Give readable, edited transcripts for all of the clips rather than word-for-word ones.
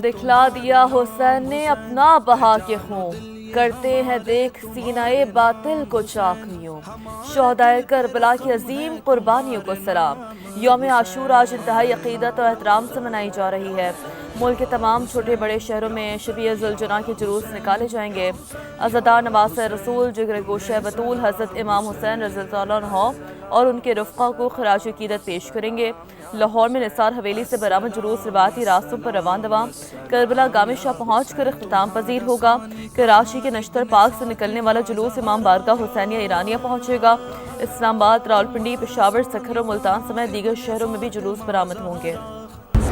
दिखला दिया हुसैन ने अपना बहा के खून, करते हैं देख सीनाए बातिल को चाक यूं। शोहदाए करबला की अजीम कुर्बानियों को सलाम। यौम आशूरा आज इंतहाई अकीदत और एहतराम से मनाई जा रही है। मुल्क के तमाम छोटे बड़े शहरों में शबीए ज़ुलजना के जुलूस निकाले जाएंगे। अज़ादार नवास रसूल जिगर गोशे बतूल हज़रत इमाम हुसैन रज़ियल्लाहु अन्हु और उनके रफ़क़ा को खराज अकीदत पेश करेंगे। लाहौर में निसार हवेली से बरामद जुलूस रिवायती रास्तों पर रवान दवा करबला गामे शाह पहुँच कर इख्तिताम पजीर होगा। कराची के नश्तर पार्क से निकलने वाला जुलूस इमाम बारगाह हुसैनिया ईरानिया पहुँचेगा। इस्लामाबाद, रावलपिंडी, पेशावर, सखर और मुल्तान समेत दीगर शहरों में भी जुलूस बरामद होंगे।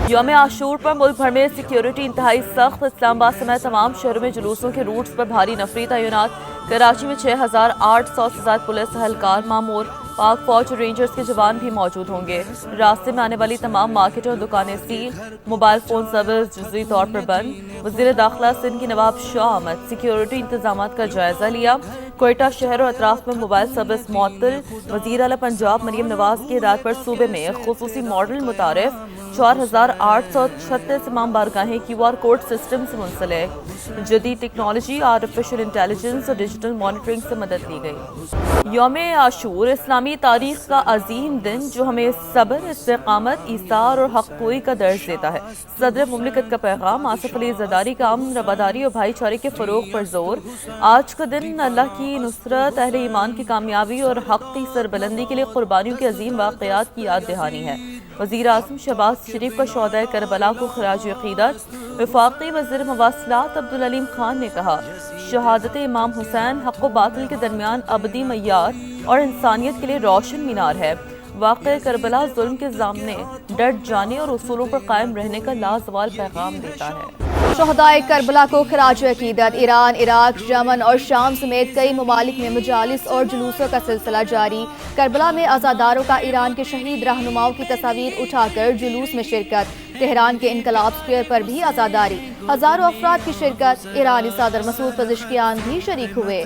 यौम आशूर पर मुल्क भर में सिक्योरिटी इंतहाई सख्त। इस्लामाबाद समेत तमाम शहरों में जुलूसों के रूट्स पर भारी नफरी तैनात। कराची में 6800 से ज़्यादा पुलिस एहलकार मामूर, पाक फौज और रेंजर्स के जवान भी मौजूद होंगे। रास्ते में आने वाली तमाम मार्केट और दुकानें सील, मोबाइल फ़ोन सर्विस जुज़वी तौर पर बंद। वज़ीर दाखिला सिंध की नवाब शाह अहमद सिक्योरिटी इंतजाम का जायजा लिया। कोयटा शहर और अतराफ में मोबाइल सर्विस मुअत्तल। वज़ीर आला पंजाब मरियम नवाज की हिदायत पर सूबे में खुसूसी मॉडल मुतारिफ। 4836 इमाम बारगाहें QR कोड सिस्टम से मुंसलिक। जदीद टेक्नोलॉजी, आर्टिफिशियल इंटेलिजेंस और डिजिटल मॉनिटरिंग से मदद ली गई। यौम आशूर इस्लामी तारीख का अजीम दिन जो हमें सब्र, इस्तिकामत, ईसार और हक कोई का दर्ज देता है। सदर मुमलिकत का पैगाम आसिफ अली ज़रदारी का अमन, रबादारी और भाईचारे के फ़रोग पर जोर। आज का दिन अल्लाह की नुसरत, अहले ईमान की कामयाबी और हक की सरबलंदी के लिए कुर्बानियों के अजीम वाक़यात की याद दहानी है। वज़ीर आज़म शहबाज शरीफ का शोहदाए करबला को खराज अक़ीदत। वफ़ाक़ी वज़ीर मवासिलात अब्दुल अलीम खान ने कहा, शहादत इमाम हुसैन हक़ व बातिल के दरमियान अबदी मय्यार और इंसानियत के लिए रोशन मीनार है। वाक़या करबला ज़ुल्म के सामने डट जाने और उसूलों पर कायम रहने का लाज़वाल पैगाम देता है। शोहदाए करबला को खराज अक़ीदत। ईरान, इराक, यमन और शाम समेत कई ममालिक में मजालिस और जुलूसों का सिलसिला जारी। करबला में आज़ादारों का ईरान के शहीद रहनुमाओं की तस्वीर उठाकर जुलूस में शिरकत। तेहरान के इनकलाब स्क्वायर पर भी आज़ादारी, हज़ारों अफराद की शिरकत। ईरानी सदर मसूद पज़ेश्कियान भी शरीक हुए।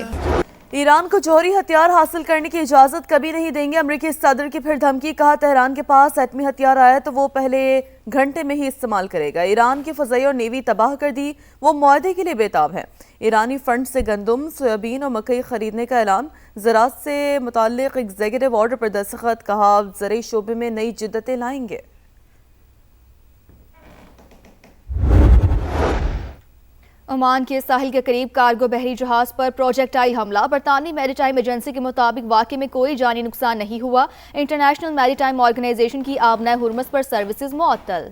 ईरान को जौहरी हथियार हासिल करने की इजाज़त कभी नहीं देंगे। अमरीकी सदर की फिर धमकी। कहा, तेहरान के पास एटमी हथियार आया तो वो पहले घंटे में ही इस्तेमाल करेगा। ईरान की फ़ज़ाई और नेवी तबाह कर दी, वो मुआहदे के लिए बेताब है। ईरानी फंड से गंदम, सोयाबीन और मकई खरीदने का ऐलान। ज़राअत से मुताल्लिक़ एग्जीक्यूटिव ऑर्डर पर दस्तखत। कहा, ज़रई शोबे में नई जिद्दतें लाएंगे। ओमान के साहिल के करीब कार्गो बहरी जहाज पर प्रोजेक्टाइल हमला। बरतानवी मैरीटाइम एजेंसी के मुताबिक वाक़े में कोई जानी नुकसान नहीं हुआ। इंटरनेशनल मैरीटाइम ऑर्गेनाइजेशन की आबना हुर्मस पर सर्विसेज मुअत्तल।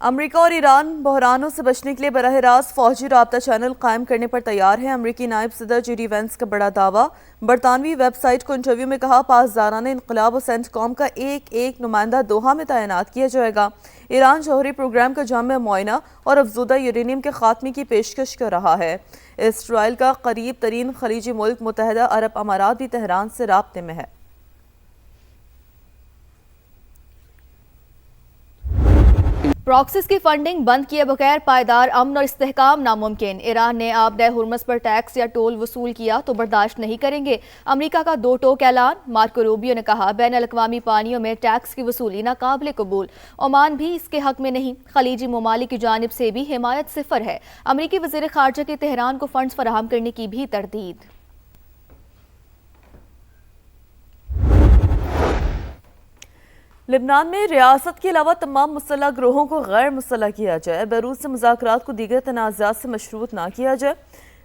अमरीका और ईरान बहरानों से बचने के लिए बराह रास्त फौजी राब्ता चैनल कायम करने पर तैयार है। अमरीकी नायब सदर जेडी वेंस का बड़ा दावा। बरतानवी वेबसाइट को इंटरव्यू में कहा, पासदाराना इनकलाब और सेंटकॉम का एक नुमाइंदा दोहा में तैनात किया जाएगा। ईरान जौहरी प्रोग्राम का जामिया मुआयना और अफजुदा यूरेनियम के खात्मे की पेशकश कर रहा है। इसराइल का करीब तरीन खलीजी मुल्क मुत्तहिदा अरब अमारात भी तेहरान से राब्ते में है। प्रॉक्सीज की फंडिंग बंद किए बगैर पायदार अमन और इस्तेहकाम नामुमकिन। ईरान ने आबदा हुर्मस पर टैक्स या टोल वसूल किया तो बर्दाश्त नहीं करेंगे। अमरीका का दो टोक ऐलान। मार्को रूबियो ने कहा, बैन अल-अक़वामी पानियों में टैक्स की वसूली नाकाबिले कबूल। ओमान भी इसके हक में नहीं। खलीजी ममालिक की जानिब से भी हिमायत सिफर है। अमरीकी वज़ीर ख़ारजा की तेहरान को फंड्स फराहम करने की भी तरदीद। लिबनान में रियासत के अलावा तमाम मुसल्लह ग्रोहों को गैर मुसल्लह किया जाए। बैरूत से मुज़ाकरात को दीगर तनाज़ात से मशरूत ना किया जाए।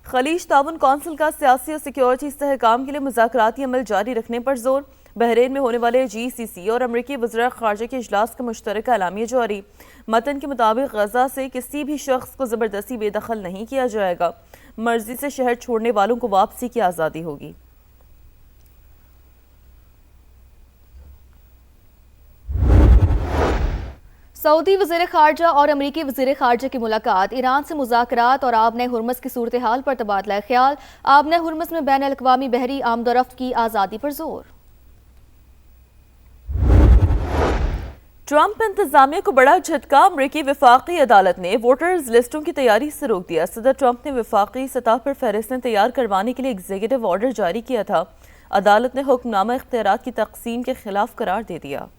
खलीज ताउन कौंसिल का सियासी और सिक्योरिटी इस्तेहकाम के लिए मुज़ाकराती अमल जारी रखने पर जोर। बहरीन में होने वाले GCC और अमरीकी वज़ीर ख़ारजा के इजलास का मुश्तरका एलामिया जारी। मतन के मुताबिक गजा से किसी भी शख्स को ज़बरदस्ती बेदखल नहीं किया जाएगा। मर्जी से शहर छोड़ने वालों को वापसी की आज़ादी होगी। सऊदी वज़ीर ख़ारजा और अमरीकी वज़ीर ख़ारजा की मुलाकात। ईरान से मुज़ाकरात और आबना हुर्मस की सूरत हाल पर तबादला ख्याल। आबना हुर्मस में बैन अल-अक़वामी बहरी आमदोरफ्त की आज़ादी पर जोर। ट्रंप इंतजामिया को बड़ा झटका। अमरीकी वफाकी अदालत ने वोटर्स लिस्टों की तैयारी से रोक दिया। सदर ट्रंप ने वफाकी सतह पर फहरिस्तें तैयार करवाने के लिए एग्जीक्यूटिव ऑर्डर जारी किया था। अदालत ने हुक्मनामा इख्तियारात की तकसीम के खिलाफ करार दे दिया।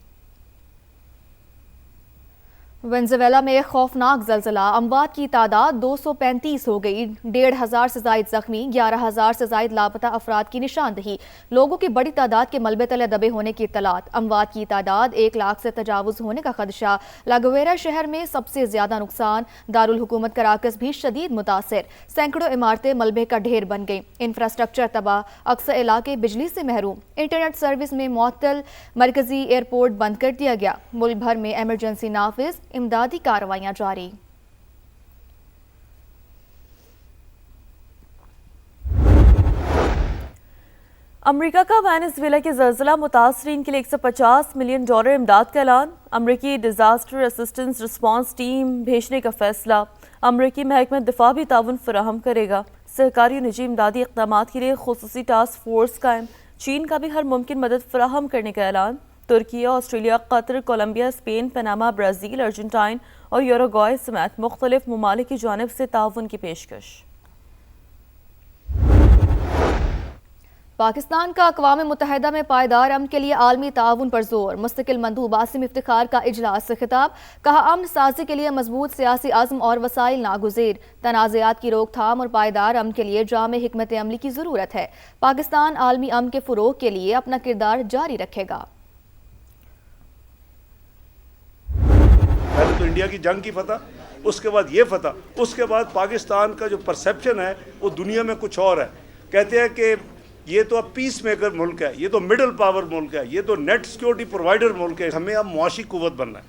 वेनेजुएला में खौफनाक जलजला, अमवात की तादाद 235 हो गई, 1,500 से जायद जख्मी, 11,000 से जायद लापता अफराद की निशानदही, लोगों की बड़ी तादाद के मलबे तले दबे होने की इत्तलात, अमवात की तादाद 1 लाख से तजावुज होने का खदशा, लागोवेरा शहर में सबसे ज्यादा नुकसान, दारुल हुकूमत कराकस भी शदीद मुतासिर, सैकड़ों इमारतें मलबे का ढेर बन गईं, इंफ्रास्ट्रक्चर तबाह, अक्सर इलाके बिजली से महरूम, इंटरनेट सर्विस में मुअत्तल, मरकजी एयरपोर्ट बंद कर दिया गया, मुल्क भर में एमरजेंसी नाफिज, इमदादी कार्रवाइयां जारी। अमरीका का वेनेजुएला के ज़लज़ला मुतासरीन के लिए $150 मिलियन इमदाद का ऐलान, अमरीकी डिज़ास्टर असिस्टेंस रिस्पांस टीम भेजने का फैसला, अमरीकी महकमा दिफा भी ताउन फराहम करेगा, सरकारी और निजी इमदादी इक़दामात के लिए खुसूसी टास्क फोर्स कायम, चीन का भी हर मुमकिन मदद फराहम करने का ऐलान, तुर्की, Australia, Qatar, Colombia, Spain, Panama, Brazil, Argentine और यूरुग्वाय समेत मुख्तलिफ ममालिक की जानिब से ताउन की पेशकश। पाकिस्तान का अक़वाम मुत्तहिदा में पायदार अमन के लिए आलमी ताउन पर जोर, मुस्तकिल मंदूब आसिम इफ्तिखार का इजलास से खिताब, कहा अमन साजी के लिए मजबूत सियासी अज़्म और वसाइल नागुज़ीर, तनाज़ात की रोकथाम और पायदार अमन के लिए जामे हिकमत अमली की ज़रूरत है, पाकिस्तान आलमी अमन के फ़रोग़ के लिए अपना किरदार जारी रखेगा। पहले तो इंडिया की जंग की फतह, उसके बाद ये फतह, उसके बाद पाकिस्तान का जो परसेप्शन है वो दुनिया में कुछ और है। कहते हैं कि ये तो अब पीस मेकर मुल्क है, ये तो मिडिल पावर मुल्क है, ये तो नेट सिक्योरिटी प्रोवाइडर मुल्क है, हमें अब मुआशी कुव्वत बनना है।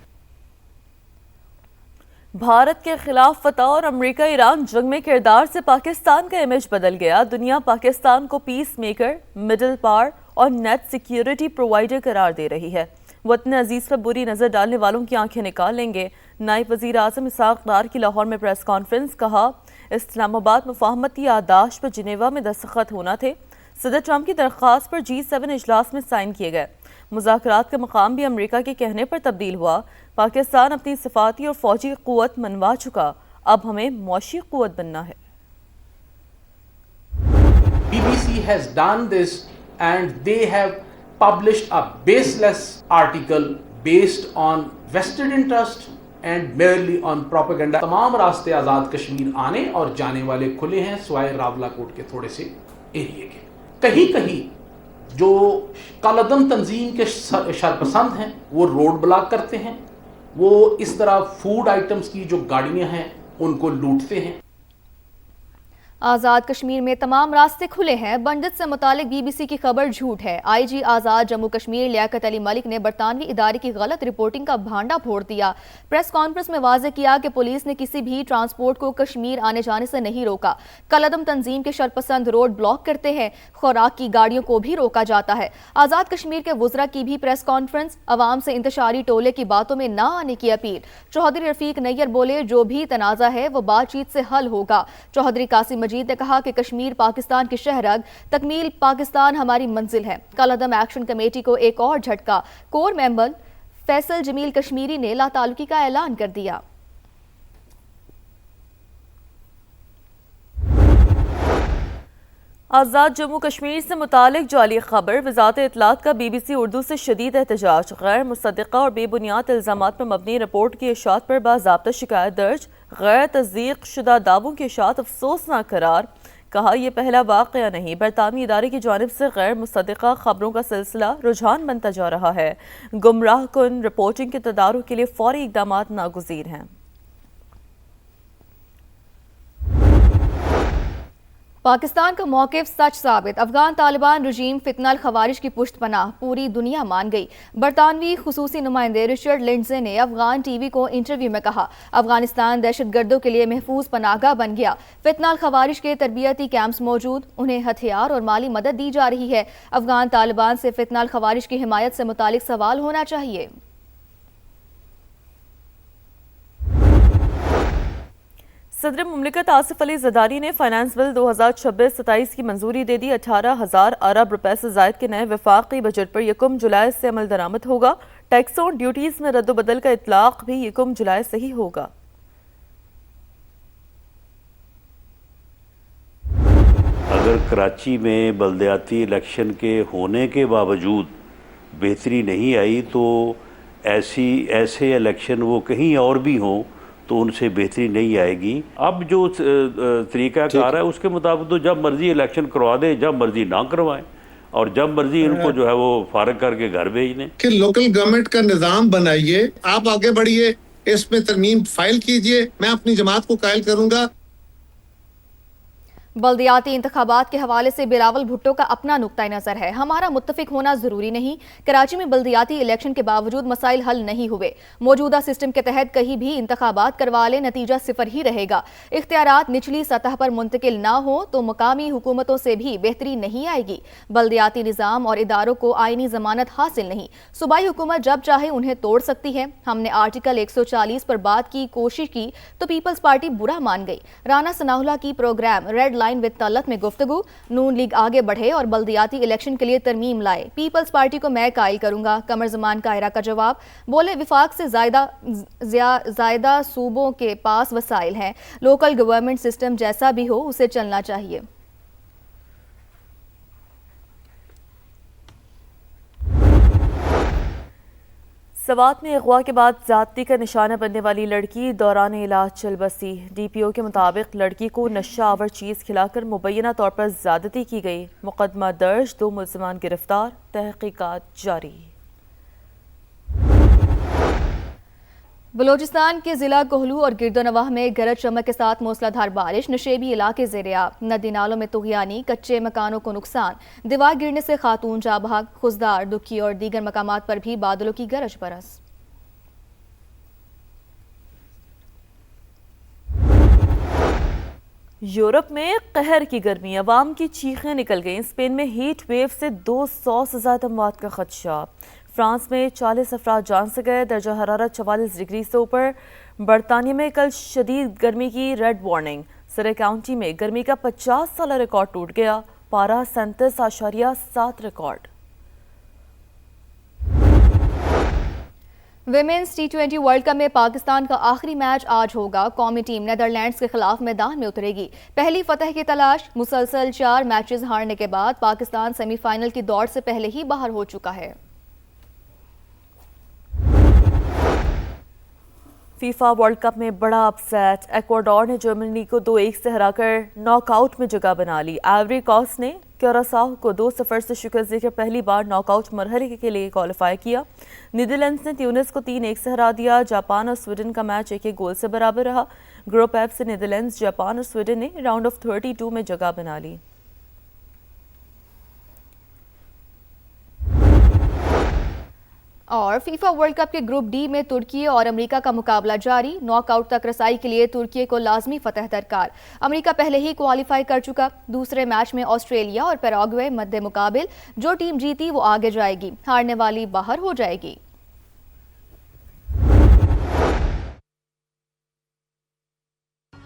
भारत के खिलाफ फतह और अमरीका ईरान जंग में किरदार से पाकिस्तान का इमेज बदल गया, दुनिया पाकिस्तान को पीस मेकर, मिडिल पावर और नेट सिक्योरिटी प्रोवाइडर करार दे रही है। वतन अजीज पर बुरी नज़र डालने वालों की आंखें निकाल लेंगे। नायब वज़ीर आज़म इसहाक़ डार की लाहौर में प्रेस कॉन्फ्रेंस, कहा इस्लामाबाद मुफाहमती याददाश्त पर जिनेवा में दस्तखत होना थे, सदर ट्रंप की दरख्वास्त पर G7 इजलास में साइन किए गए, मुज़ाकरात का मकाम भी अमरीका के कहने पर तब्दील हुआ, पाकिस्तान अपनी सफाती और फौजी क़ुव्वत मनवा चुका, अब हमें मुआशी क़ुव्वत बनना है। BBC has done this and they have published a baseless article based on vested interest and merely on propaganda। तमाम रास्ते आज़ाद कश्मीर आने और जाने वाले खुले हैं सिवाय रावलाकोट के थोड़े से एरिए के। कहीं कहीं जो कालादम तंजीम के शरपसंद हैं वो रोड ब्लॉक करते हैं, वो इस तरह फूड आइटम्स की जो गाड़ियां हैं उनको लूटते हैं। आज़ाद कश्मीर में तमाम रास्ते खुले हैं, बंदिश से मुतालिक BBC की खबर झूठ है। IG आज़ाद जम्मू कश्मीर लियाकत अली मलिक ने बरतानवी इदारे की गलत रिपोर्टिंग का भांडा फोड़ दिया। प्रेस कॉन्फ्रेंस में वाज़ेह किया कि पुलिस ने किसी भी ट्रांसपोर्ट को कश्मीर आने जाने से नहीं रोका, कलअदम तंजीम के शरपसंद रोड ब्लॉक करते हैं, खुराक की गाड़ियों को भी रोका जाता है। आज़ाद कश्मीर के वुज़रा की भी प्रेस कॉन्फ्रेंस, अवाम से इंतशारी टोले की बातों में ना आने की अपील। चौधरी रफीक नैयर बोले, जो भी तनाज़ा है वो बातचीत से हल होगा। चौधरी कासिम मजीद ने कहा कि कश्मीर पाकिस्तान की शहरग, तकमील पाकिस्तान हमारी मंजिल है। कलअदम एक्शन कमेटी को एक और झटका, कोर मेंबर फैसल जमील कश्मीरी ने लाताल्लुकी का ऐलान कर दिया। आज़ाद जम्मू कश्मीर से मुतालिक जाली खबर, वज़ारत इत्तलात का BBC उर्दू से शदीद एहतजाज, गैर मुसद्दिक़ा और बेबुनियाद इल्ज़ामात पर मबनी रिपोर्ट की इशात पर बाज़ाब्ता शिकायत दर्ज, गैर तस्दीक शुदा दावों की इशात अफसोसनाक करार, कहा यह पहला वाक़या नहीं, बरतानवी इदारे की जानिब से गैर मुसद्दिक़ा खबरों का सिलसिला रुझान बनता जा रहा है, गुमराह कुन रिपोर्टिंग के तदारुक के लिए फौरी इक़दामात नागुज़ीर हैं। पाकिस्तान का मौक़िफ़ सच साबित, अफगान तालिबान रजीम फितनल खवारिज की पुष्ट पनाह, पूरी दुनिया मान गई। बरतानवी खुसूसी नुमाइंदे रिचर्ड लिंडसे ने अफगान TV को इंटरव्यू में कहा, अफगानिस्तान दहशतगर्दों के लिए महफूज पनाहगाह बन गया, फितनल खवारिज के तरबियती कैंप्स मौजूद, उन्हें हथियार और माली मदद दी जा रही है। अफगान तालिबान से फितनल खवारिज की हिमायत से मुतालिक सवाल होना चाहिए। सदर मुमलिकत आसिफ अली ज़रदारी ने फाइनेंस बिल 2026-27 की मंजूरी दे दी। 18,000 अरब रुपए से ज़ायद के नए वफाकी बजट पर 1 जुलाई से अमल दरामद होगा। टैक्सों और ड्यूटीज़ में रद्दबदल का इतलाक भी 1 जुलाई से ही होगा। अगर कराची में बल्दियाती इलेक्शन के होने के बावजूद बेहतरी नहीं आई तो ایسے الیکشن وہ کہیں اور بھی ہوں تو ان سے بہتری نہیں آئے گی. اب جو طریقہ کار ہے اس کے مطابق تو جب مرضی الیکشن کروا دیں، جب مرضی نہ کروائیں، اور جب مرضی ان کو جو ہے وہ فارغ کر کے گھر بھیج دیں. کہ لوکل گورنمنٹ کا نظام بنائیے، آپ آگے بڑھیے، اس میں ترمیم فائل کیجئے. میں اپنی جماعت کو قائل کروں گا. بلدیاتی انتخابات کے حوالے سے بلاول بھٹو کا اپنا نقطہ نظر ہے. ہمارا متفق ہونا ضروری نہیں. کراچی میں بلدیاتی الیکشن کے باوجود مسائل حل نہیں ہوئے. موجودہ سسٹم کے تحت کہیں بھی انتخابات کروا لیں، نتیجہ صفر ہی رہے گا. اختیارات نچلی سطح پر منتقل نہ ہوں تو مقامی حکومتوں سے بھی بہتری نہیں آئے گی. بلدیاتی نظام اور اداروں کو آئینی ضمانت حاصل نہیں. صوبائی حکومت جب چاہے انہیں توڑ سکتی ہے. ہم نے آرٹیکل 140 پر بات کی کوشش کی تو پیپلز پارٹی برا مان گئی. رانا ثناء اللہ کی programme red line with Talat میں گفتگو. نون لیگ آگے بڑھے اور بلدیاتی الیکشن کے لیے ترمیم لائے. پیپلز پارٹی کو میں قائل کروں گا. قمر زمان کائرہ کا جواب. بولے وفاق سے زائدہ صوبوں کے پاس وسائل ہیں. لوکل گورنمنٹ سسٹم جیسا بھی ہو اسے چلنا چاہیے. سوات میں اغوا کے بعد زیادتی کا نشانہ بننے والی لڑکی دوران علاج چل بسی. ڈی پی او کے مطابق لڑکی کو نشہ آور چیز کھلا کر مبینہ طور پر زیادتی کی گئی. مقدمہ درج، 2 ملزمان گرفتار، تحقیقات جاری. بلوچستان کے ضلع کوہلو اور گردونواہ میں گرج چمک کے ساتھ موسلا دھار بارش. نشیبی علاقے زیر آب. ندی نالوں میں طغیانی. کچے مکانوں کو نقصان. دیوار گرنے سے خاتون جاں بحق. خزدار، دکھی اور دیگر مقامات پر بھی بادلوں کی گرج برس. یورپ میں قہر کی گرمی، عوام کی چیخیں نکل گئیں. اسپین میں ہیٹ ویو سے 200 سے زیادہ اموات کا خدشہ. فرانس میں 40 افراد جان سے گئے. درجہ حرارت 44 ڈگری سے اوپر. برطانیہ میں کل شدید گرمی کی ریڈ وارننگ. سرے کاؤنٹی میں گرمی کا 50 سالہ ریکارڈ ٹوٹ گیا. پارہ 37.7 record. Women's T20 world cup میں پاکستان کا آخری میچ آج ہوگا. قومی ٹیم نیدرلینڈز کے خلاف میدان میں اترے گی. پہلی فتح کی تلاش. مسلسل 4 میچز ہارنے کے بعد پاکستان سیمی فائنل کی دوڑ سے پہلے ہی باہر ہو چکا ہے. فیفا ورلڈ کپ میں بڑا اپسیٹ. ایکواڈور نے جرمنی کو 2-1 سے ہرا کر ناک آؤٹ میں جگہ بنا لی. آئیوری کوسٹ نے کیوراساؤ کو 2-0 سے شکست دے کر پہلی بار ناک آؤٹ مرحلے کے لیے کوالیفائی کیا. نیدرلینڈز نے تیونس کو 3-1 سے ہرا دیا. جاپان اور سویڈن کا میچ 1-1 گول سے برابر رہا. گروپ ایف سے نیدرلینڈز، جاپان اور سویڈن نے راؤنڈ آف 32 میں جگہ بنا لی. اور فیفا ورلڈ کپ کے گروپ ڈی میں ترکی اور امریکہ کا مقابلہ جاری. ناک آؤٹ تک رسائی کے لیے ترکی کو لازمی فتح درکار. امریکہ پہلے ہی کوالیفائی کر چکا. دوسرے میچ میں آسٹریلیا اور پیراگوئے مد مقابل. جو ٹیم جیتی وہ آگے جائے گی، ہارنے والی باہر ہو جائے گی.